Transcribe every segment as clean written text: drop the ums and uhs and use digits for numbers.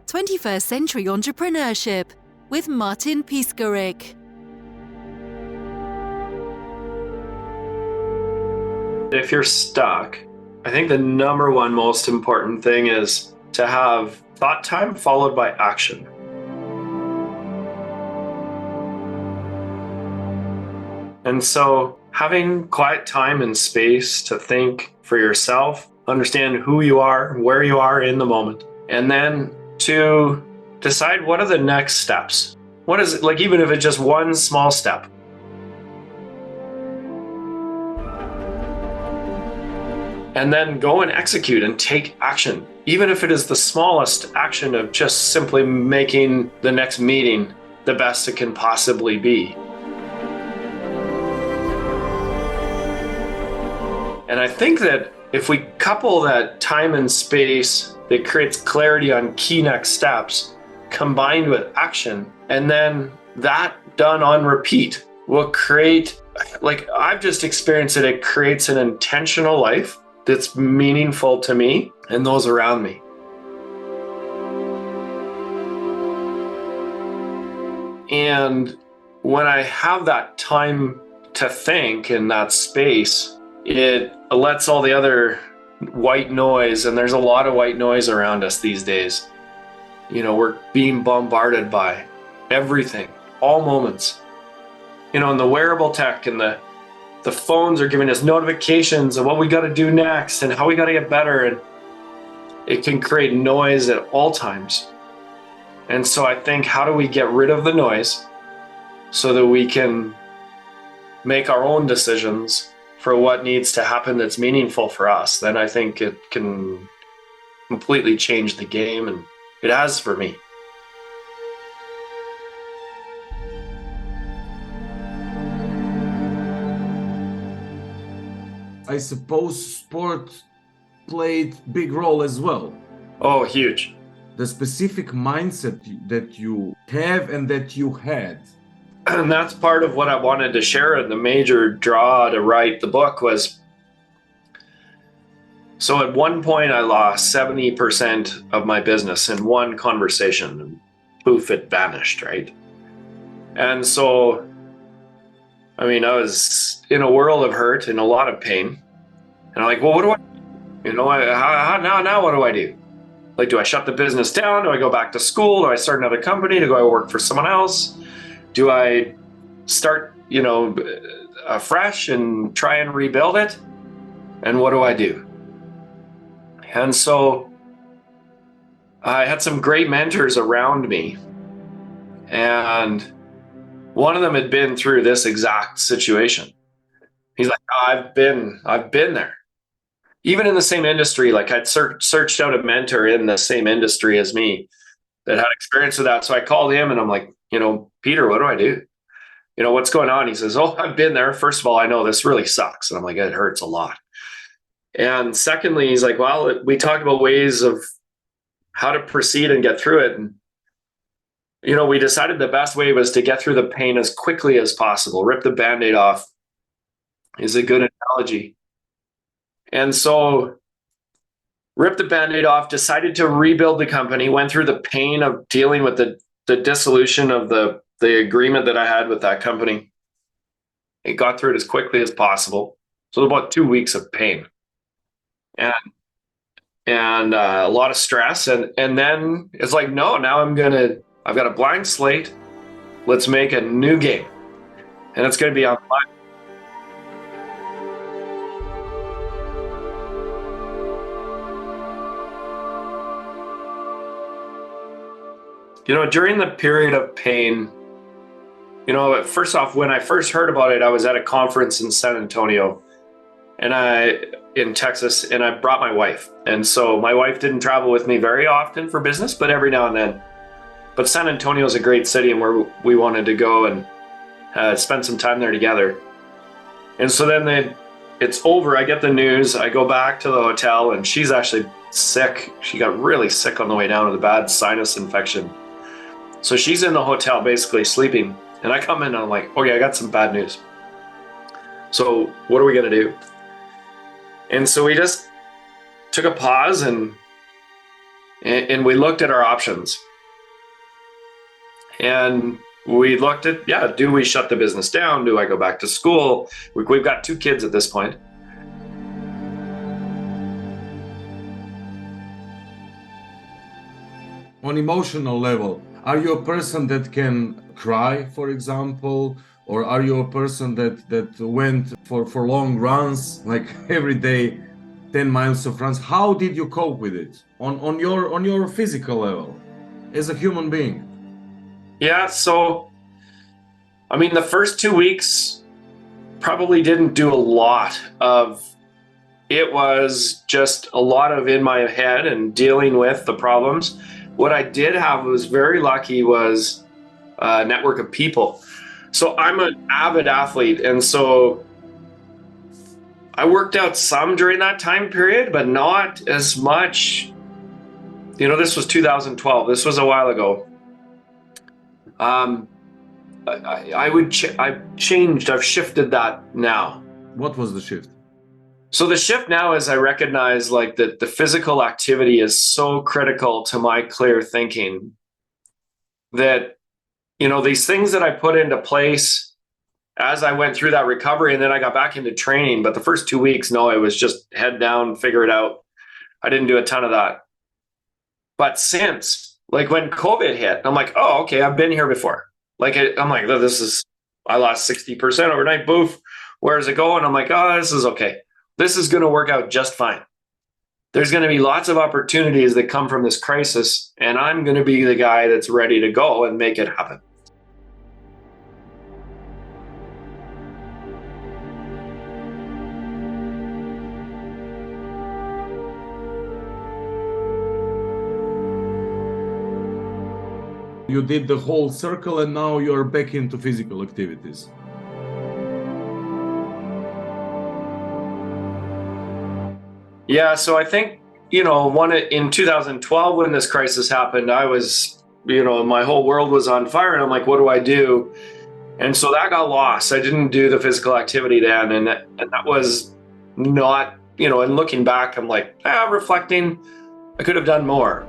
21st Century Entrepreneurship with Martin Piskarik. If you're stuck, I think the number one most important thing is to have thought time followed by action. And so having quiet time and space to think for yourself, understand who you are, where you are in the moment, and then to decide what are the next steps. What is it, like, even if it's just one small step. And then go and execute and take action, even if it is the smallest action of just simply making the next meeting the best it can possibly be. And I think that if we couple that time and space that creates clarity on key next steps, combined with action, and then that done on repeat will create, like I've just experienced it, it creates an intentional life that's meaningful to me and those around me. And when I have that time to think in that space, it lets all the other white noise, and there's a lot of white noise around us these days. You know, we're being bombarded by everything, all moments. You know, and the wearable tech and the phones are giving us notifications of what we got to do next and how we got to get better. And it can create noise at all times. And so I think, how do we get rid of the noise so that we can make our own decisions for what needs to happen that's meaningful for us? Then I think it can completely change the game, and it has for me. I suppose sport played big role as well. Oh, huge. The specific mindset that you have and that you had. And that's part of what I wanted to share. And the major draw to write the book was, so at one point I lost 70% of my business in one conversation, and poof, it vanished, right? And so, I mean, I was in a world of hurt and a lot of pain. And I'm like, well, what do now what do I do? Like, do I shut the business down? Do I go back to school? Do I start another company? Do I work for someone else? Do I start, afresh and try and rebuild it? And what do I do? And so I had some great mentors around me. And one of them had been through this exact situation. He's like, I've been there. Even in the same industry, like I'd searched out a mentor in the same industry as me that had experience with that. So I called him and I'm like, Peter, what do I do? What's going on? He says, oh, I've been there. First of all, I know this really sucks. And I'm like, it hurts a lot. And secondly, he's like, well, we talked about ways of how to proceed and get through it. And, we decided the best way was to get through the pain as quickly as possible. Rip the bandaid off is a good analogy. And so ripped the bandaid off, decided to rebuild the company, went through the pain of dealing with the dissolution of the agreement that I had with that company. It got through it as quickly as possible. So about 2 weeks of pain and a lot of stress. And then it's like, no, now I've got a blank slate. Let's make a new game. And it's going to be on my. During the period of pain, first off, when I first heard about it, I was at a conference in San Antonio in Texas, and I brought my wife. And so my wife didn't travel with me very often for business, but every now and then. But San Antonio is a great city, and where we wanted to go and spend some time there together. And so then it's over. I get the news. I go back to the hotel, and she's actually sick. She got really sick on the way down with a bad sinus infection. So she's in the hotel basically sleeping, and I come in and I'm like, okay, I got some bad news. So what are we going to do? And so we just took a pause and And we looked at our options. And we looked at, do we shut the business down? Do I go back to school? We've got 2 kids at this point. On emotional level, are you a person that can cry, for example, or are you a person that went for long runs, like every day, 10 miles of runs? How did you cope with it on your physical level as a human being? Yeah, so I mean, the first 2 weeks probably didn't do a lot of. It was just a lot of in my head and dealing with the problems. What I did have was very lucky was a network of people. So I'm an avid athlete, and so I worked out some during that time period, but not as much. This was 2012. This was a while ago. I've changed. I've shifted that now. What was the shift? So the shift now is I recognize like that the physical activity is so critical to my clear thinking that, these things that I put into place as I went through that recovery, and then I got back into training. But the first 2 weeks, no, it was just head down, figure it out. I didn't do a ton of that. But since, like when COVID hit, I'm like, oh, okay, I've been here before. Like, I'm like, I lost 60% overnight, boof. Where does it go? And I'm like, oh, this is okay. This is going to work out just fine. There's going to be lots of opportunities that come from this crisis, and I'm going to be the guy that's ready to go and make it happen. You did the whole circle and now you're back into physical activities. Yeah, so I think, in 2012 when this crisis happened, I was, my whole world was on fire, and I'm like, what do I do? And so that got lost. I didn't do the physical activity then, and that was not, and looking back, I'm like, reflecting, I could have done more.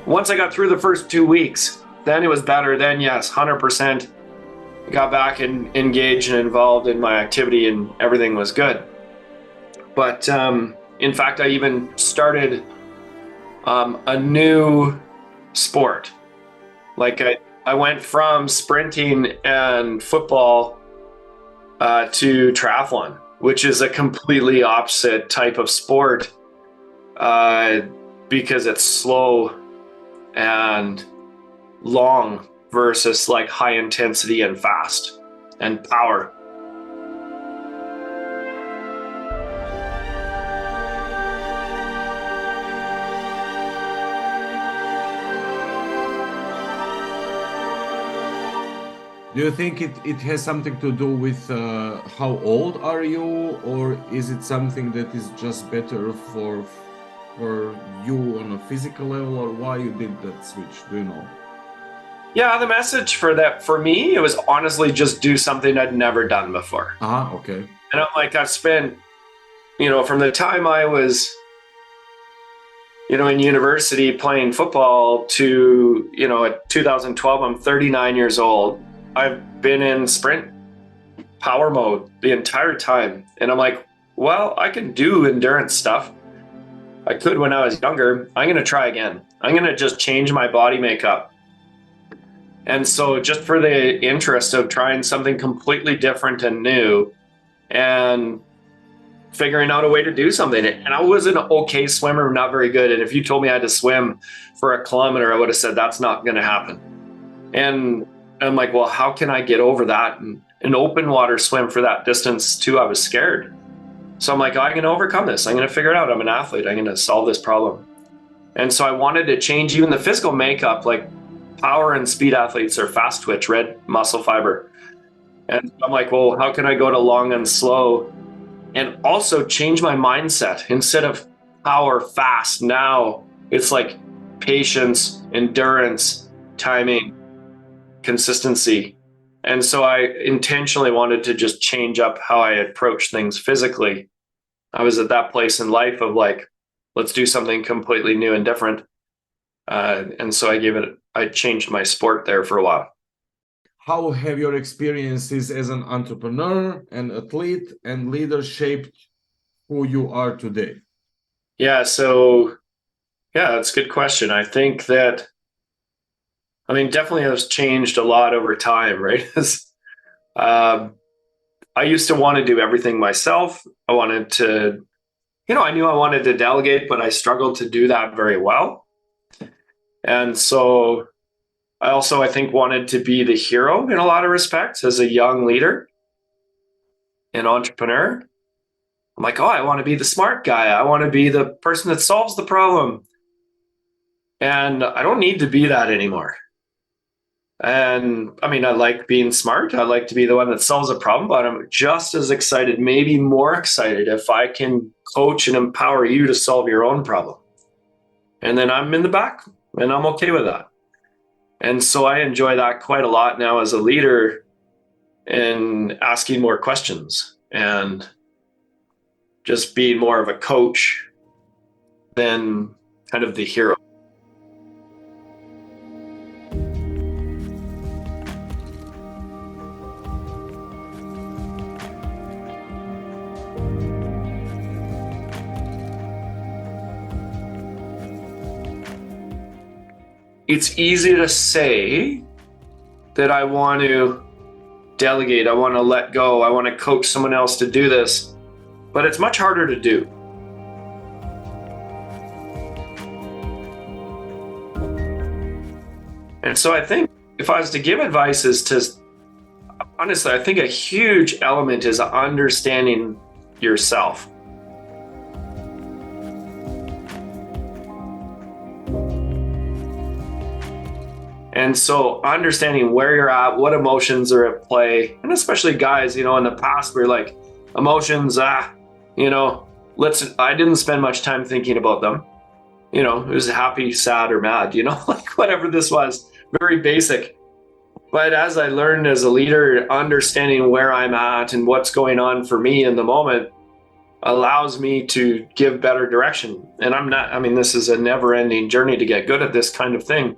Once I got through the first 2 weeks, then it was better. Then yes, 100%. Got back and engaged and involved in my activity, and everything was good. But in fact, I even started a new sport. Like I went from sprinting and football to triathlon, which is a completely opposite type of sport because it's slow and long versus like high intensity and fast and power. Do you think it has something to do with how old are you, or is it something that is just better for you on a physical level, or why you did that switch? Do you know? Yeah, the message for that, for me, it was honestly just do something I'd never done before. Okay. And I'm like, I've spent, from the time I was, in university playing football to, at 2012, I'm 39 years old. I've been in sprint power mode the entire time. And I'm like, well, I can do endurance stuff. I could when I was younger. I'm going to try again. I'm going to just change my body makeup. And so just for the interest of trying something completely different and new and figuring out a way to do something. And I was an okay swimmer, not very good. And if you told me I had to swim for a kilometer, I would have said, that's not going to happen. And I'm like, well, how can I get over that? And an open water swim for that distance too, I was scared. So I'm like, I'm going to overcome this. I'm going to figure it out. I'm an athlete. I'm going to solve this problem. And so I wanted to change even the physical makeup, like power and speed athletes are fast twitch, red muscle fiber. And I'm like, well, how can I go to long and slow and also change my mindset? Instead of power fast, now it's like patience, endurance, timing, consistency. And so I intentionally wanted to just change up how I approach things physically. I was at that place in life of like, let's do something completely new and different. And so I changed my sport there for a while. How have your experiences as an entrepreneur and athlete and leader shaped who you are today? Yeah, that's a good question. I think that, definitely has changed a lot over time, right? I used to want to do everything myself. I wanted to, I knew I wanted to delegate, but I struggled to do that very well. And so I also, I think, wanted to be the hero in a lot of respects as a young leader and entrepreneur. I'm like, oh, I want to be the smart guy. I want to be the person that solves the problem. And I don't need to be that anymore. And I like being smart. I like to be the one that solves a problem, but I'm just as excited, maybe more excited, if I can coach and empower you to solve your own problem. And then I'm in the back and I'm okay with that. And so I enjoy that quite a lot now as a leader and asking more questions and just being more of a coach than kind of the hero. It's easy to say that I want to delegate, I want to let go, I want to coach someone else to do this, but it's much harder to do. And so I think if I was to give advice honestly, I think a huge element is understanding yourself. And so understanding where you're at, what emotions are at play, and especially guys, in the past we're like, emotions, I didn't spend much time thinking about them. It was happy, sad, or mad, like whatever this was, very basic. But as I learned as a leader, understanding where I'm at and what's going on for me in the moment allows me to give better direction. And this is a never-ending journey to get good at this kind of thing.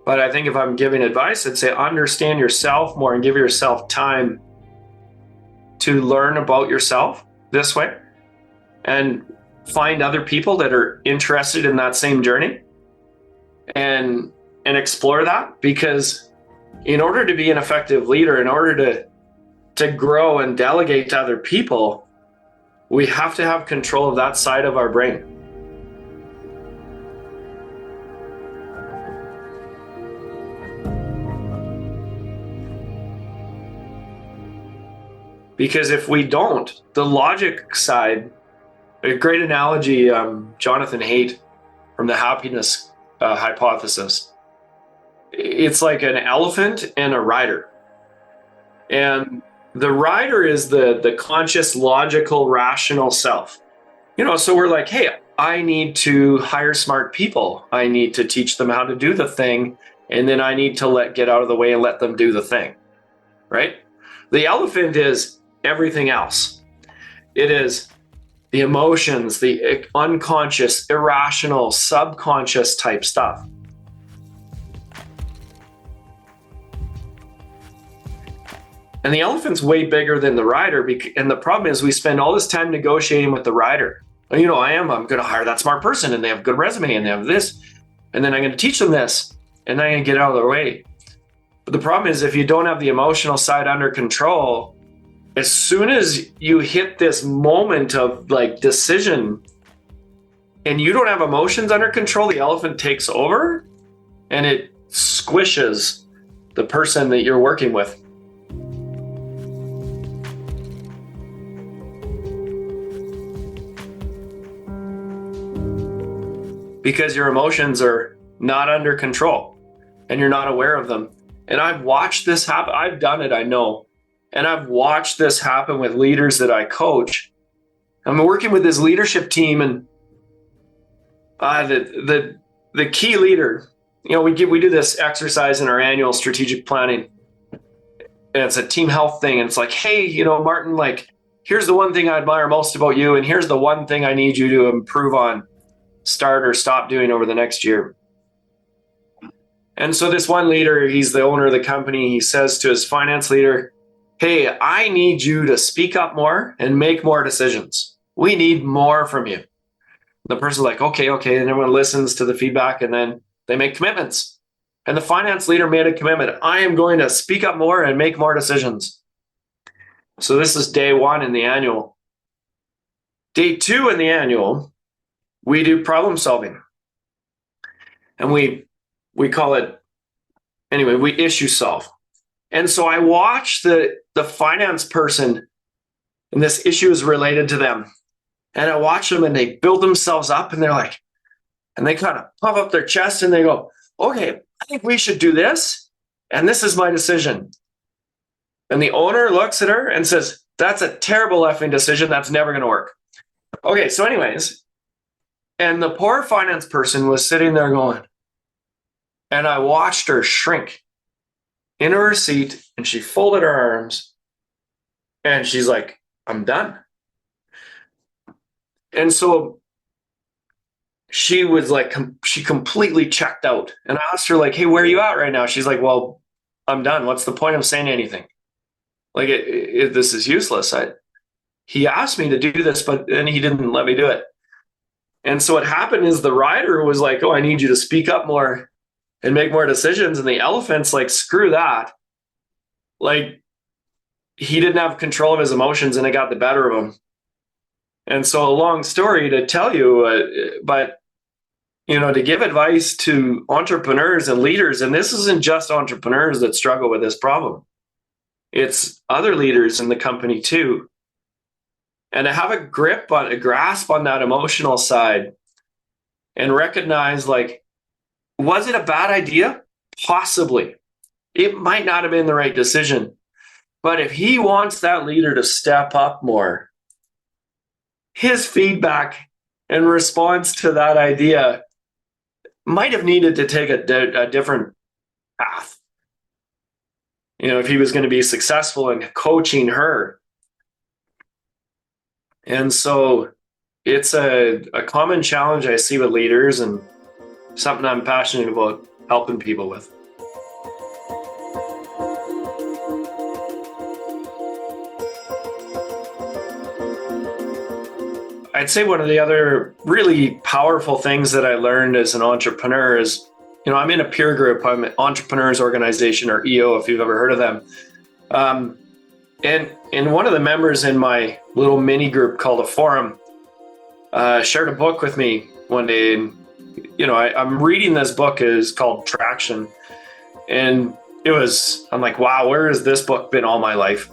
But I think if I'm giving advice, I'd say understand yourself more and give yourself time to learn about yourself this way and find other people that are interested in that same journey and explore that. Because in order to be an effective leader, in order to grow and delegate to other people, we have to have control of that side of our brain. Because if we don't, the logic side, a great analogy, Jonathan Haidt from the happiness hypothesis, it's like an elephant and a rider. And the rider is the conscious, logical, rational self. So we're like, hey, I need to hire smart people. I need to teach them how to do the thing. And then I need to get out of the way and let them do the thing, right? The elephant is everything else. It is the emotions, the unconscious, irrational, subconscious type stuff. And the elephant's way bigger than the rider. And the problem is we spend all this time negotiating with the rider. I'm going to hire that smart person and they have a good resume and they have this. And then I'm going to teach them this and then I'm going to get out of their way. But the problem is if you don't have the emotional side under control, as soon as you hit this moment of decision and you don't have emotions under control, the elephant takes over and it squishes the person that you're working with. Because your emotions are not under control and you're not aware of them. And I've watched this happen. I've done it, I know. And I've watched this happen with leaders that I coach. I'm working with this leadership team, and the key leader, we do this exercise in our annual strategic planning. and it's a team health thing. And it's like, hey, Martin, like, here's the one thing I admire most about you. And here's the one thing I need you to improve on, start or stop doing over the next year. And so this one leader, he's the owner of the company. He says to his finance leader, hey, I need you to speak up more and make more decisions. We need more from you. The person's like, okay. And everyone listens to the feedback, and then they make commitments. And the finance leader made a commitment. I am going to speak up more and make more decisions. So this is day 1 in the annual. Day 2 in the annual, we do problem solving. And we call it, anyway, we issue solve. And so I watch the finance person, and this issue is related to them. And I watch them, and they build themselves up, and they're like, and they kind of puff up their chest, and they go, okay, I think we should do this. And this is my decision. And the owner looks at her and says, that's a terrible effing decision. That's never going to work. Okay, so anyways, and the poor finance person was sitting there going, and I watched her shrink into her seat, and she folded her arms, and she's like, I'm done. And so she was like, she completely checked out. And I asked her, like, hey, where are you at right now? She's like, well, I'm done. What's the point of saying anything? Like, this is useless. He asked me to do this, but then he didn't let me do it. And so what happened is the rider was like, oh, I need you to speak up more and make more decisions. And the elephant's like, screw that. Like, he didn't have control of his emotions, and it got the better of him. And so a long story to tell you, but, to give advice to entrepreneurs and leaders, and this isn't just entrepreneurs that struggle with this problem. It's other leaders in the company too. And to have a grasp on that emotional side and recognize, like, was it a bad idea? Possibly. It might not have been the right decision. But if he wants that leader to step up more, his feedback and response to that idea might have needed to take a different path. If he was going to be successful in coaching her. And so it's a common challenge I see with leaders, and something I'm passionate about helping people with. I'd say one of the other really powerful things that I learned as an entrepreneur is, I'm in a peer group. I'm an entrepreneurs organization, or EO, if you've ever heard of them. And one of the members in my little mini group called a forum shared a book with me one day. And, I'm reading this book. It's called Traction. And I'm like, wow, where has this book been all my life?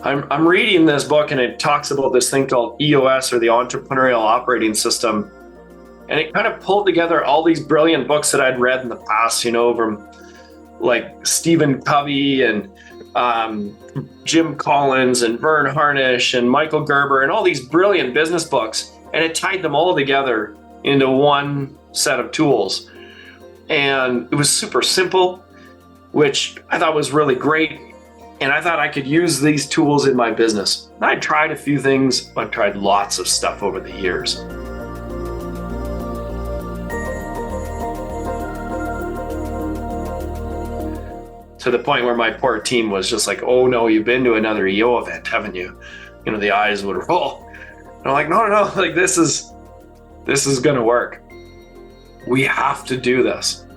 I'm reading this book, and it talks about this thing called EOS, or the Entrepreneurial Operating System. And it kind of pulled together all these brilliant books that I'd read in the past, from like Stephen Covey and Jim Collins and Vern Harnish and Michael Gerber and all these brilliant business books. And it tied them all together into one set of tools. And it was super simple, which I thought was really great. And I thought I could use these tools in my business. I tried a few things. I've tried lots of stuff over the years. To the point where my poor team was just like, oh no, you've been to another EO event, haven't you? The eyes would roll. And I'm like, no, like this is gonna work. We have to do this.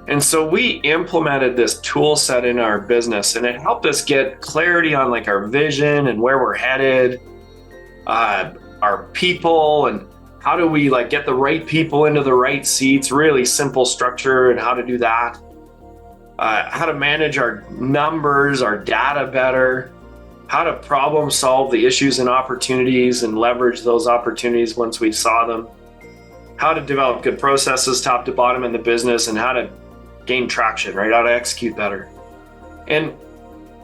And so we implemented this tool set in our business, and it helped us get clarity on like our vision and where we're headed, our people, and how do we like get the right people into the right seats, really simple structure and how to do that. How to manage our numbers, our data better, how to problem solve the issues and opportunities and leverage those opportunities once we saw them, how to develop good processes top to bottom in the business, and how to gain traction, right? How to execute better. And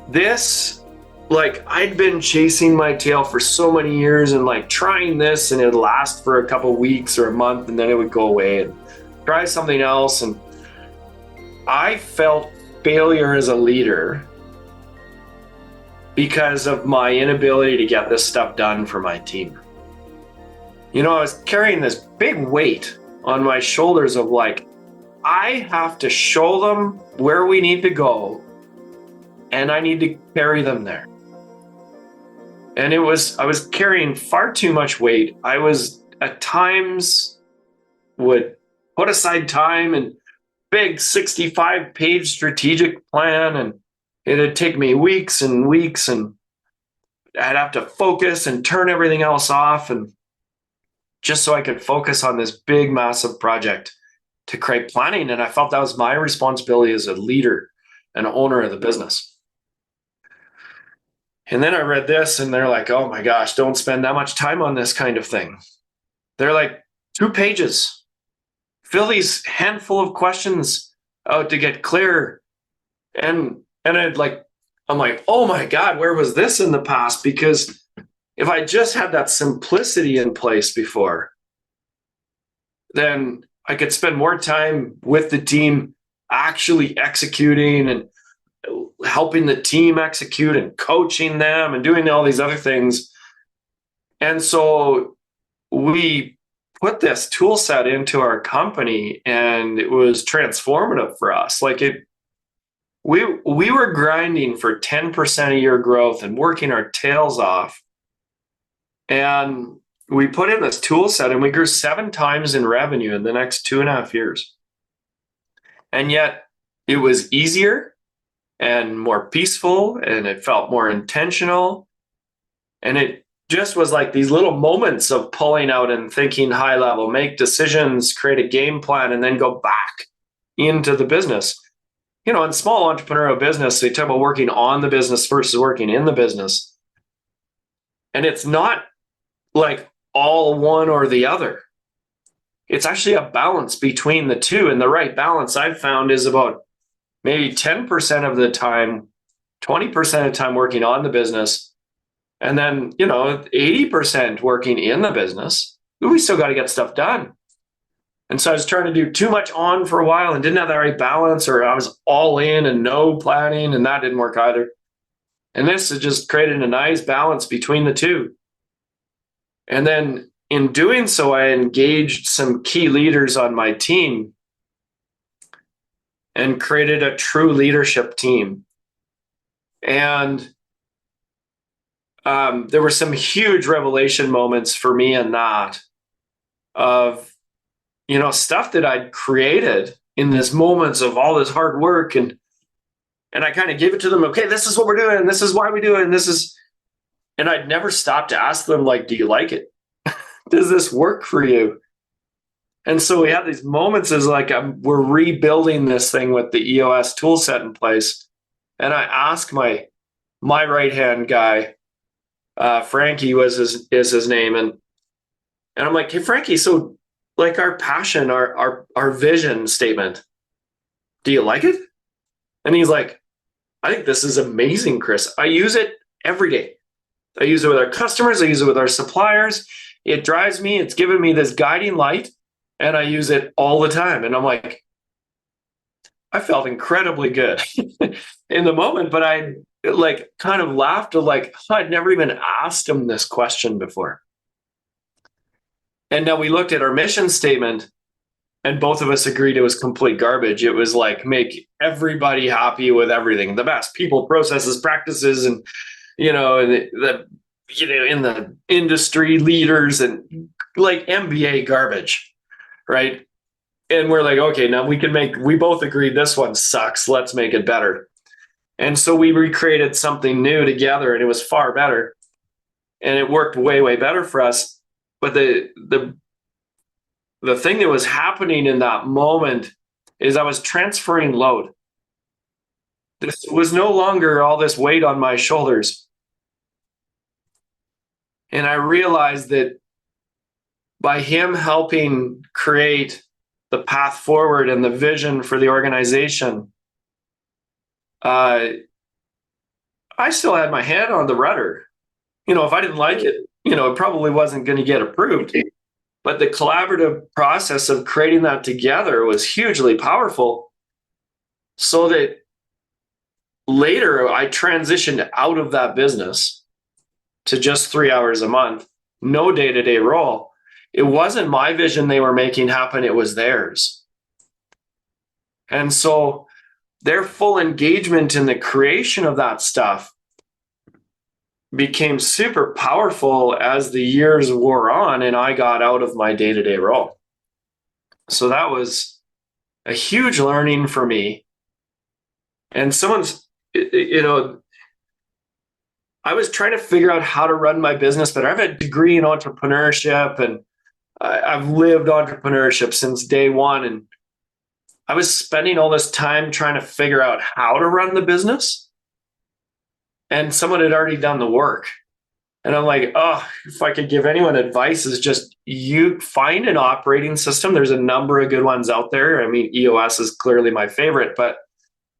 this, like, I'd been chasing my tail for so many years and like trying this, and it'd last for a couple weeks or a month, and then it would go away. And try something else. And I felt failure as a leader because of my inability to get this stuff done for my team. I was carrying this big weight on my shoulders of like, I have to show them where we need to go, and I need to carry them there. And I was carrying far too much weight. I was at times would put aside time and big 65-page strategic plan, and it'd take me weeks and weeks, and I'd have to focus and turn everything else off, and just so I could focus on this big, massive project to create planning. And I felt that was my responsibility as a leader and owner of the business. And then I read this, and they're like, oh my gosh, don't spend that much time on this kind of thing. They're like, 2 pages. Fill these handful of questions out to get clear. And I'm like, oh my God, where was this in the past? Because if I just had that simplicity in place before, then I could spend more time with the team actually executing and helping the team execute and coaching them and doing all these other things. And so we put this tool set into our company, and it was transformative for us. Like we were grinding for 10% a year growth and working our tails off. And we put in this tool set, and we grew 7 times in revenue in the next 2.5 years. And yet it was easier and more peaceful, and it felt more intentional. And it just was like these little moments of pulling out and thinking high level, make decisions, create a game plan, and then go back into the business. In small entrepreneurial business, they talk about working on the business versus working in the business. And it's not like all one or the other. It's actually a balance between the two. And the right balance I've found is about maybe 10% of the time, 20% of the time working on the business, and then, 80% working in the business. We still got to get stuff done. And so I was trying to do too much on for a while and didn't have the right balance, or I was all in and no planning, and that didn't work either. And this has just created a nice balance between the two. And then in doing so, I engaged some key leaders on my team and created a true leadership team. And there were some huge revelation moments for me in that of, stuff that I'd created in this moments of all this hard work. And I kind of gave it to them. Okay, this is what we're doing. This is why we do it. And I'd never stop to ask them, like, do you like it? Does this work for you? And so we had these moments as like, we're rebuilding this thing with the EOS tool set in place. And I asked my right-hand guy, Frankie is his name. And I'm like, hey, Frankie, so like our passion, our vision statement, do you like it? And he's like, I think this is amazing, Chris. I use it every day. I use it with our customers. I use it with our suppliers. It drives me. It's given me this guiding light, and I use it all the time. And I'm like, I felt incredibly good in the moment, but I like kind of laughed of like, I'd never even asked him this question before. And now we looked at our mission statement, and both of us agreed it was complete garbage. It was like, make everybody happy with everything, the best people, processes, practices, and in the industry leaders, and like MBA garbage, right? And we're like, okay, now we both agreed this one sucks. Let's make it better. And so we recreated something new together, and it was far better, and it worked way, way better for us. But the thing that was happening in that moment is I was transferring load. This was no longer all this weight on my shoulders. And I realized that by him helping create the path forward and the vision for the organization, I still had my hand on the rudder. If I didn't like it, it probably wasn't going to get approved. But the collaborative process of creating that together was hugely powerful, so that later I transitioned out of that business to just 3 hours a month, no day-to-day role. It wasn't my vision they were making happen, it was theirs. And so their full engagement in the creation of that stuff became super powerful as the years wore on and I got out of my day-to-day role. So that was a huge learning for me. And I was trying to figure out how to run my business, but I have a degree in entrepreneurship and I've lived entrepreneurship since day one. And I was spending all this time trying to figure out how to run the business. And someone had already done the work. And I'm like, oh, if I could give anyone advice, is just you find an operating system. There's a number of good ones out there. I mean, EOS is clearly my favorite, but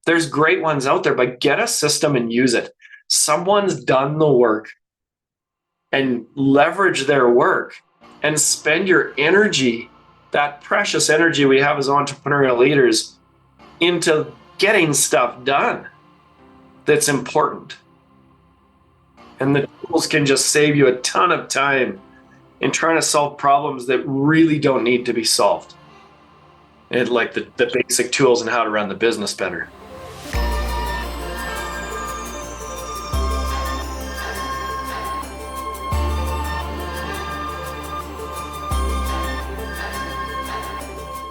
there's great ones out there, but get a system and use it. Someone's done the work, and leverage their work and spend your energy, that precious energy we have as entrepreneurial leaders, into getting stuff done that's important. And the tools can just save you a ton of time in trying to solve problems that really don't need to be solved. And like the basic tools and how to run the business better.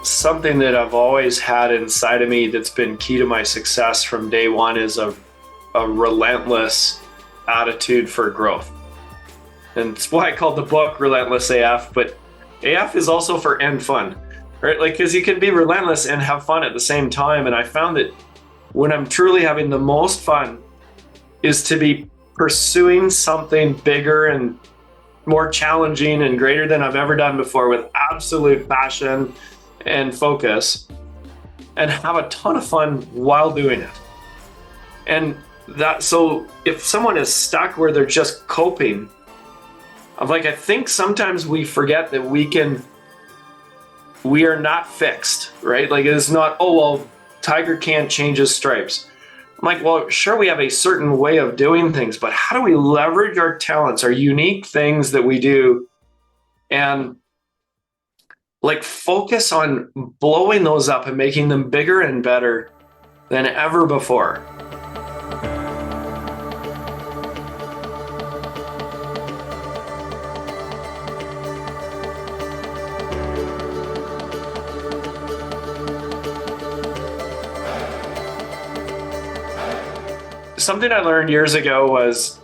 Something that I've always had inside of me that's been key to my success from day one is a relentless attitude for growth. And it's why I called the book Relentless AF, but AF is also for end fun, right? Like, because you can be relentless and have fun at the same time. And I found that when I'm truly having the most fun is to be pursuing something bigger and more challenging and greater than I've ever done before, with absolute passion and focus, and have a ton of fun while doing it. And so if someone is stuck where they're just coping, I think sometimes we forget that we are not fixed, right? Like, it's not, oh, well, tiger can't change his stripes. I'm like, well, sure, we have a certain way of doing things, but how do we leverage our talents, our unique things that we do, and like focus on blowing those up and making them bigger and better than ever before? Something I learned years ago was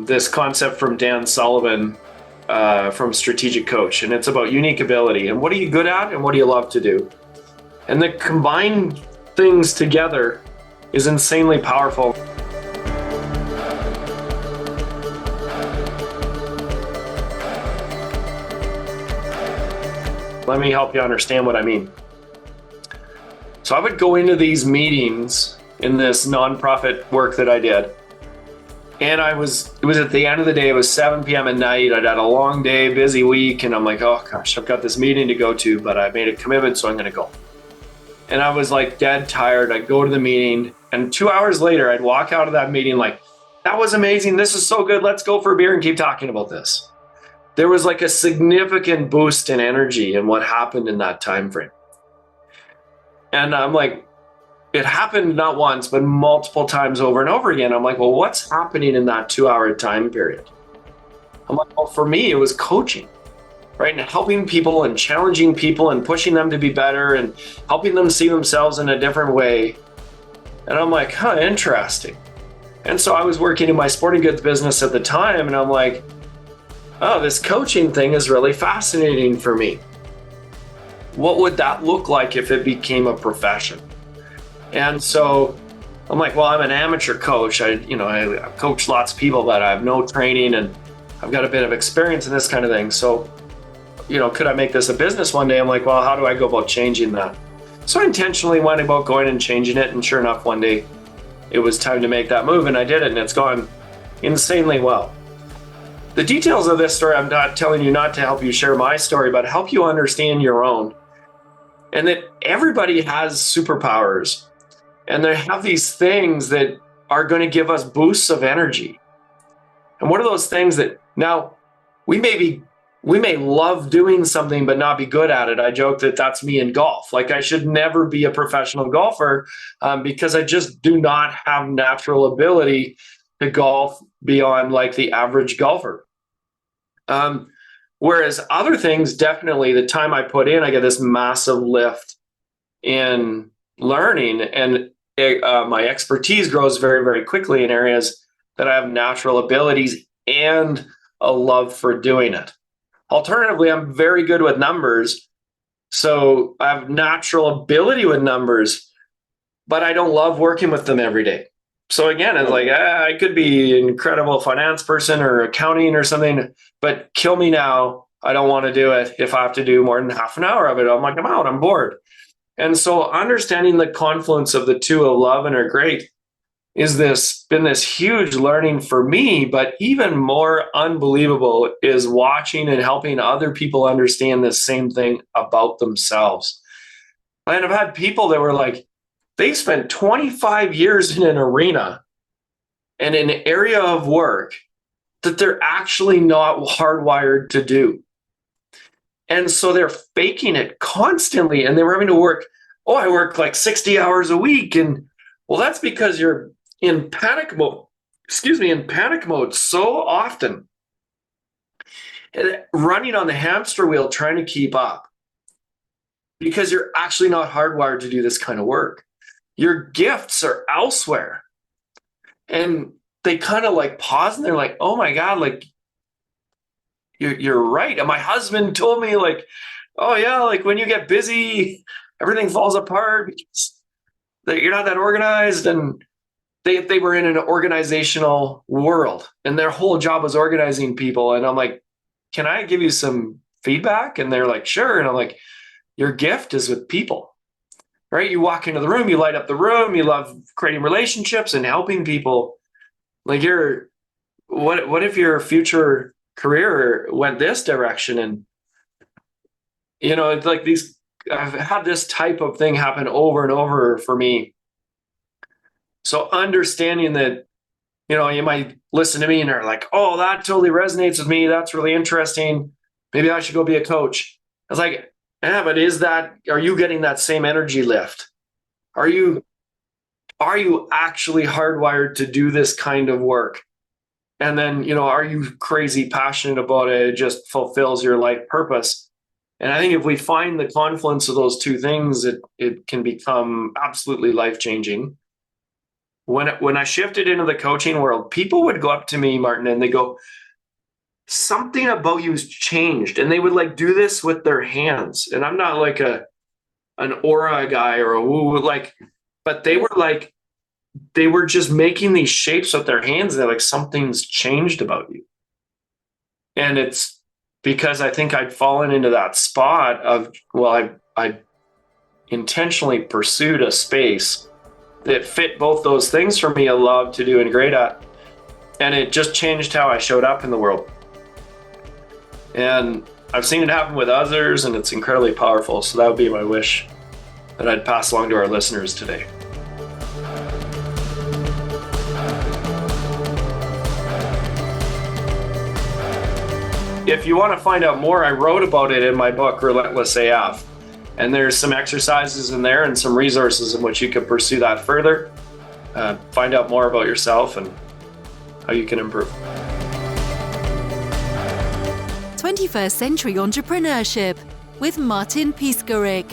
this concept from Dan Sullivan from Strategic Coach, and it's about unique ability and what are you good at and what do you love to do, and the combined things together is insanely powerful. Let me help you understand what I mean. So I would go into these meetings in this nonprofit work that I did, and it was at the end of the day, it was 7 p.m. at night. I'd had a long day, busy week, and I'm like, oh gosh, I've got this meeting to go to, but I made a commitment, so I'm gonna go. And I was like dead tired. I'd go to the meeting, and 2 hours later, I'd walk out of that meeting like, that was amazing, this is so good, let's go for a beer and keep talking about this. There was like a significant boost in energy in what happened in that time frame. And I'm like, it happened not once, but multiple times over and over again. I'm like, well, what's happening in that 2 hour time period? I'm like, well, for me, it was coaching, right? And helping people and challenging people and pushing them to be better and helping them see themselves in a different way. And I'm like, huh, interesting. And so I was working in my sporting goods business at the time, and I'm like, oh, this coaching thing is really fascinating for me. What would that look like if it became a profession? And so I'm like, well, I'm an amateur coach. I coach lots of people, but I have no training and I've got a bit of experience in this kind of thing. So, could I make this a business one day? I'm like, well, how do I go about changing that? So I intentionally went about going and changing it. And sure enough, one day it was time to make that move, and I did it, and it's gone insanely well. The details of this story, I'm not telling you not to help you share my story, but help you understand your own. And that everybody has superpowers, and they have these things that are going to give us boosts of energy. And what are those things that now we may love doing something but not be good at it? I joke that that's me in golf. Like, I should never be a professional golfer because I just do not have natural ability to golf beyond like the average golfer. Whereas other things, definitely the time I put in, I get this massive lift in learning, and my expertise grows very, very quickly in areas that I have natural abilities and a love for doing it. Alternatively, I'm very good with numbers. So I have natural ability with numbers, but I don't love working with them every day. So again, it's like, I could be an incredible finance person or accounting or something, but kill me now. I don't want to do it. If I have to do more than half an hour of it, I'm like, I'm out, I'm bored. And so understanding the confluence of the two of love and are great is been this huge learning for me, but even more unbelievable is watching and helping other people understand the same thing about themselves. And I've had people that were like, they spent 25 years in an arena and an area of work that they're actually not hardwired to do. And so they're faking it constantly, and they were having to work, I work like 60 hours a week. And well, that's because you're in panic mode, so often, running on the hamster wheel, trying to keep up, because you're actually not hardwired to do this kind of work. Your gifts are elsewhere. And they kind of like pause and they're like, oh my God, like you're right. And my husband told me like, oh yeah, like when you get busy, everything falls apart because you're not that organized. And they were in an organizational world and their whole job was organizing people. And I'm like, can I give you some feedback? And they're like, sure. And I'm like, your gift is with people, right? You walk into the room, you light up the room, you love creating relationships and helping people. Like what if your future career went this direction? And, it's like I've had this type of thing happen over and over for me. So understanding that, you might listen to me and are like, oh, that totally resonates with me. That's really interesting. Maybe I should go be a coach. I was like, yeah, but are you getting that same energy lift? Are you actually hardwired to do this kind of work? And then, are you crazy passionate about it? It just fulfills your life purpose. And I think if we find the confluence of those two things, it can become absolutely life-changing. When I shifted into the coaching world, people would go up to me, Martin, and they go, something about you's changed. And they would like do this with their hands. And I'm not like an aura guy or a woo, like, but they were just making these shapes with their hands. They're like, something's changed about you. And it's because I think I'd fallen into that spot of, I intentionally pursued a space that fit both those things for me, I love to do and great at. And it just changed how I showed up in the world. And I've seen it happen with others, and it's incredibly powerful. So that would be my wish that I'd pass along to our listeners today. If you want to find out more, I wrote about it in my book, Relentless AF. And there's some exercises in there and some resources in which you can pursue that further. Find out more about yourself and how you can improve. 21st Century Entrepreneurship with Martin Piskarik.